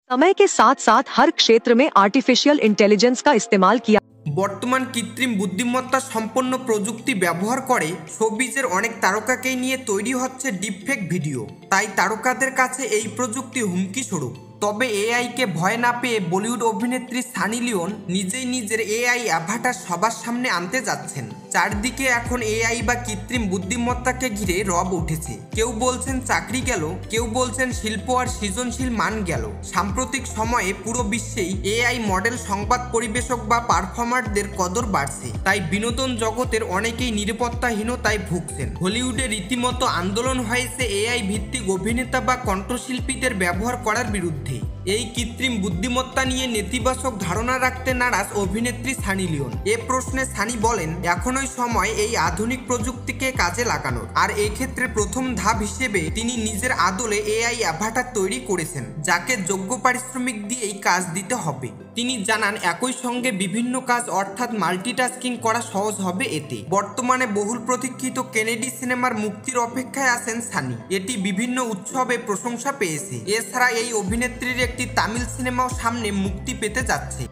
समय के साथ साथ हर क्षेत्र में आर्टिफिशियल इंटेलिजेंस का इस्तेमाल किया। বর্তমান কৃত্রিম বুদ্ধিমত্তা সম্পন্ন প্রযুক্তি ব্যবহার করে শোবিজের অনেক তারকাকেই নিয়ে তৈরি হচ্ছে ডিপফেক ভিডিও। তাই তারকাদের কাছে এই প্রযুক্তি হুমকি স্বরূপ। তবে এআইকে ভয় না পেয়ে বলিউড অভিনেত্রী সানি লিওন নিজেই নিজের এআই অ্যাভাটার সবার সামনে আনতে যাচ্ছেন। চারদিকে এখন এআই বা কৃত্রিম বুদ্ধিমত্তাকে ঘিরে রব উঠেছে। কেউ বলছেন চাকরি গেল, কেউ বলছেন শিল্প আর সৃজনশীল মান গেল। সাম্প্রতিক সময়ে পুরো বিশ্বেই এআই মডেল, সংবাদ পরিবেশক বা পারফর্মারদের কদর বাড়ছে। তাই বিনোদন জগতের অনেকেই নিরাপত্তাহীনতায় ভুগছেন। হলিউডে রীতিমতো আন্দোলন হয়েছে এআই ভিত্তিক অভিনেতা বা কণ্ঠশিল্পীদের ব্যবহার করার বিরুদ্ধে। এই কৃত্রিম বুদ্ধিমত্তা নিয়ে নেতিবাচক ধারণা রাখতে নারাজ অভিনেত্রী সানি লিওন। এ প্রশ্নে সানি বলেন, এখনই সময় এই আধুনিক প্রযুক্তিকে কাজে লাগানোর। আর এক্ষেত্রে প্রথম ধাপ হিসেবে তিনি নিজের আদলে এআই অ্যাভাটার তৈরি করেছেন, যাকে যোগ্য পারিশ্রমিক দিয়েই কাজ দিতে হবে। তিনি জানান, একই সঙ্গে বিভিন্ন কাজ অর্থাৎ মাল্টিটাস্কিং করা সহজ হবে এতে। বর্তমানে বহুল প্রতীক্ষিত কেনেডি সিনেমার মুক্তির অপেক্ষায় আছেন সানি। এটি বিভিন্ন উৎসবে প্রশংসা পেয়েছে। এছাড়া এই অভিনেত্রীর একটি তামিল সিনেমাও সামনে মুক্তি পেতে যাচ্ছে।